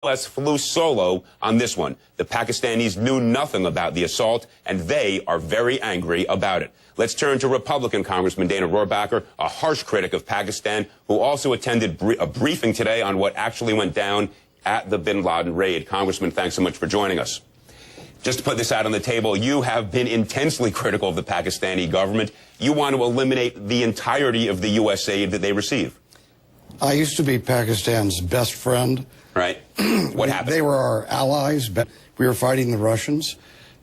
US flew solo on this one. The Pakistanis knew nothing about the assault, and they are very angry about it. Let's turn to Republican Congressman Dana Rohrabacher, a harsh critic of Pakistan, who also attended a briefing today on what actually went down at the bin Laden raid. Congressman, thanks so much for joining us. Just to put this out on the table, you have been intensely critical of the Pakistani government. You want to eliminate the entirety of the U.S. aid that they receive. I used to be Pakistan's best friend. Right. What happened? They were our allies, but we were fighting the Russians.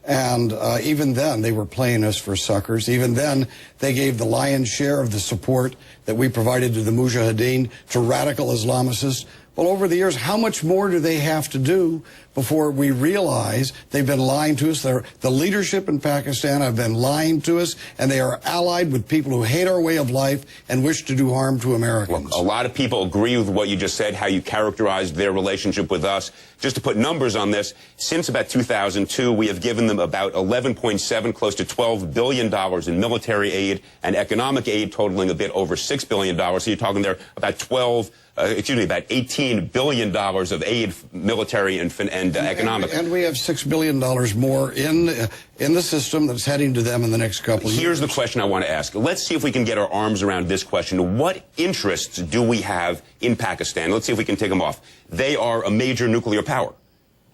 And even then, they were playing us for suckers. Even then, they gave the lion's share of the support that we provided to the Mujahideen, to radical Islamicists. Well, over the years, how much more do they have to do before we realize they've been lying to us? The leadership in Pakistan have been lying to us, and they are allied with people who hate our way of life and wish to do harm to Americans. Well, a lot of people agree with what you just said, how you characterized their relationship with us. Just to put numbers on this, since about 2002, we have given them about 11.7, close to $12 billion in military aid and economic aid totaling a bit over $6 billion. So you're talking there about about $18 billion of aid, military and economic. And we have $6 billion more in the system that's heading to them in the next couple of years. Here's the question I want to ask. Let's see if we can get our arms around this question. What interests do we have in Pakistan? Let's see if we can take them off. They are a major nuclear power.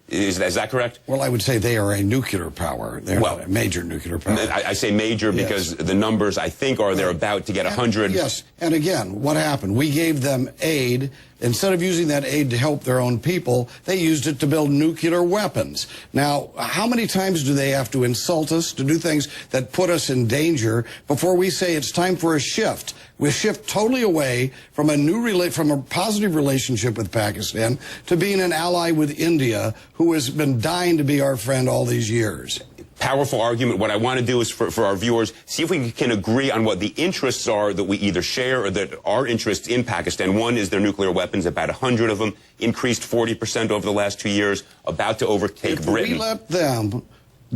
Is that correct? Well, I would say they are a nuclear power. They're not a major nuclear power. I say major because the numbers, I think, are they're about to get 100. Yes. And again, what happened? We gave them aid. Instead of using that aid to help their own people, they used it to build nuclear weapons. Now, how many times do they have to insult us, to do things that put us in danger before we say it's time for a shift? We shift totally away from a positive relationship with Pakistan to being an ally with India, who has been dying to be our friend all these years. Powerful argument. What I want to do is for our viewers, see if we can agree on what the interests are that we either share or that are interests in Pakistan. One is their nuclear weapons, about 100 of them, increased 40% over the last 2 years, about to overtake Britain. If we let them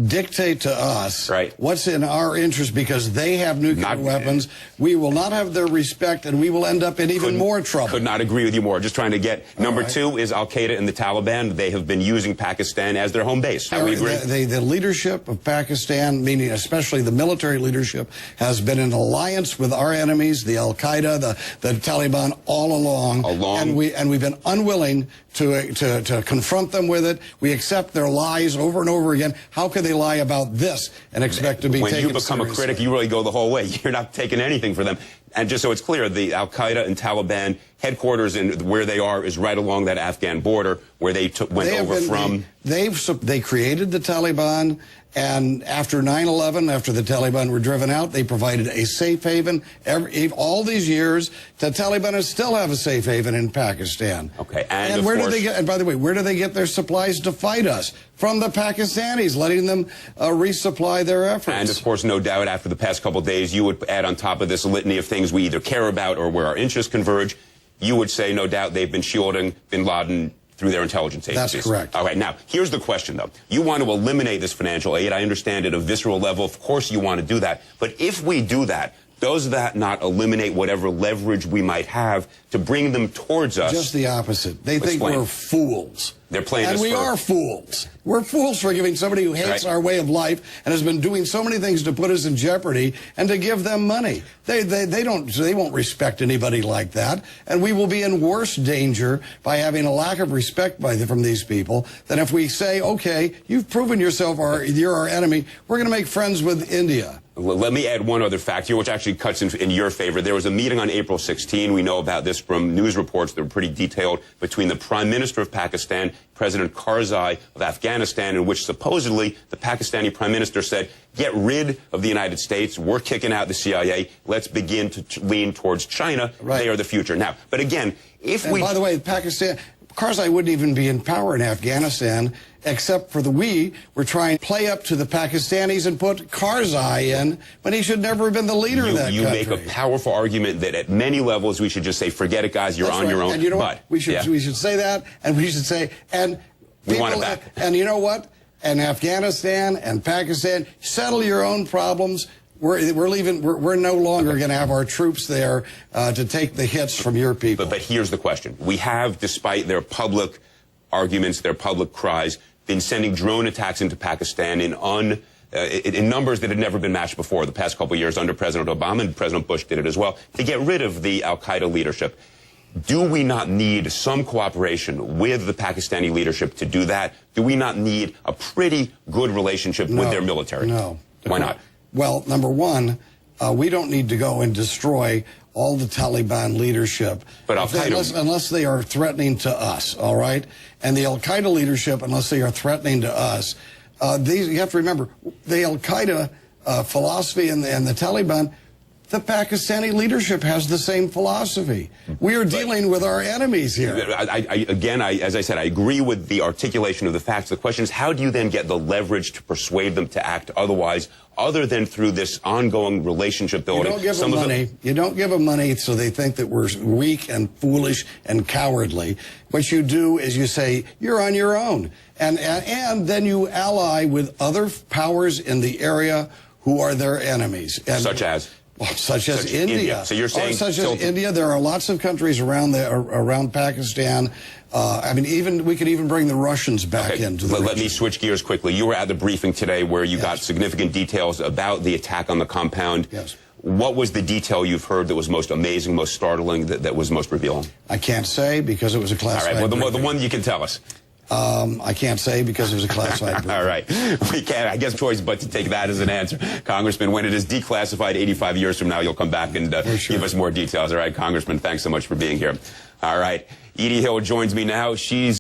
dictate to us what's in our interest because they have nuclear weapons, we will not have their respect, and we will end up in even more trouble. Could not agree with you more. Just trying to get number two is Al-Qaeda and the Taliban. They have been using Pakistan as their home base. We agree? The leadership of Pakistan, meaning especially the military leadership, has been in alliance with our enemies, the Al-Qaeda, the Taliban, all along. And we've been unwilling to confront them with it. We accept their lies over and over again. How could they lie about this and expect to be taken seriously? When you become a critic, you really go the whole way. You're not taking anything for them. And just so it's clear, the Al-Qaeda and Taliban headquarters and where they are is right along that Afghan border where they went over from. They created the Taliban, and after 9/11, after the Taliban were driven out, they provided a safe haven. All these years, the Taliban still have a safe haven in Pakistan. Okay, and where do they get? And by the way, where do they get their supplies to fight us? From the Pakistanis, letting them resupply their efforts. And of course, no doubt, after the past couple of days, you would add on top of this a litany of things we either care about or where our interests converge. You would say, no doubt, they've been shielding bin Laden through their intelligence agencies. That's correct. All right, now, here's the question, though. You want to eliminate this financial aid. I understand at a visceral level. Of course you want to do that. But if we do that, does that not eliminate whatever leverage we might have to bring them towards us? Just the opposite. They think we're fools. They're playing and we are fools. We're fools for giving somebody who hates our way of life and has been doing so many things to put us in jeopardy and to give them money. They won't respect anybody like that, and we will be in worse danger by having a lack of respect from these people than if we say, okay, you've proven yourself you're our enemy. We're going to make friends with India. Let me add one other fact here, which actually cuts in your favor. There was a meeting on April 16. We know about this from news reports that were pretty detailed between the Prime Minister of Pakistan, President Karzai of Afghanistan, in which supposedly the Pakistani Prime Minister said, get rid of the United States. We're kicking out the CIA. Let's begin to lean towards China. They are the future. Now, but again, by the way, Karzai wouldn't even be in power in Afghanistan, except for we're trying to play up to the Pakistanis and put Karzai in, when he should never have been the leader of that country. You make a powerful argument that at many levels we should just say, forget it, guys, you're on your own. And you know what? We should say that, and we should say, we want it back. And you know what? And Afghanistan and Pakistan, settle your own problems. We're leaving. We're no longer going to have our troops there to take the hits from your people. But here's the question: we have, despite their public arguments, their public cries, been sending drone attacks into Pakistan in numbers that had never been matched before the past couple of years under President Obama, and President Bush did it as well, to get rid of the al-Qaeda leadership. Do we not need some cooperation with the Pakistani leadership to do that? Do we not need a pretty good relationship with their military? No. Why not? Well, number one, we don't need to go and destroy all the Taliban leadership, but unless they are threatening to us, all right? And the al-Qaeda leadership, unless they are threatening to us, you have to remember, the al-Qaeda philosophy and the Taliban, the Pakistani leadership has the same philosophy. We are dealing with our enemies here. As I said, I agree with the articulation of the facts. The question is, how do you then get the leverage to persuade them to act otherwise, other than through this ongoing relationship building? You don't give them money. You don't give them money so they think that we're weak and foolish and cowardly. What you do is you say, you're on your own. And then you ally with other powers in the area who are their enemies. And such as? Such as India. So you're saying such as India. There are lots of countries around Pakistan. I mean, we could even bring the Russians back into the region. Let me switch gears quickly. You were at the briefing today where you got significant details about the attack on the compound. Yes. What was the detail you've heard that was most amazing, most startling, that was most revealing? I can't say because it was a classified. All right. Well, the one you can tell us. I can't say because it was a classified briefing. All right. We can't, I guess, choice but to take that as an answer. Congressman, when it is declassified 85 years from now, you'll come back and give us more details. All right, Congressman, thanks so much for being here. All right. Edie Hill joins me now. She's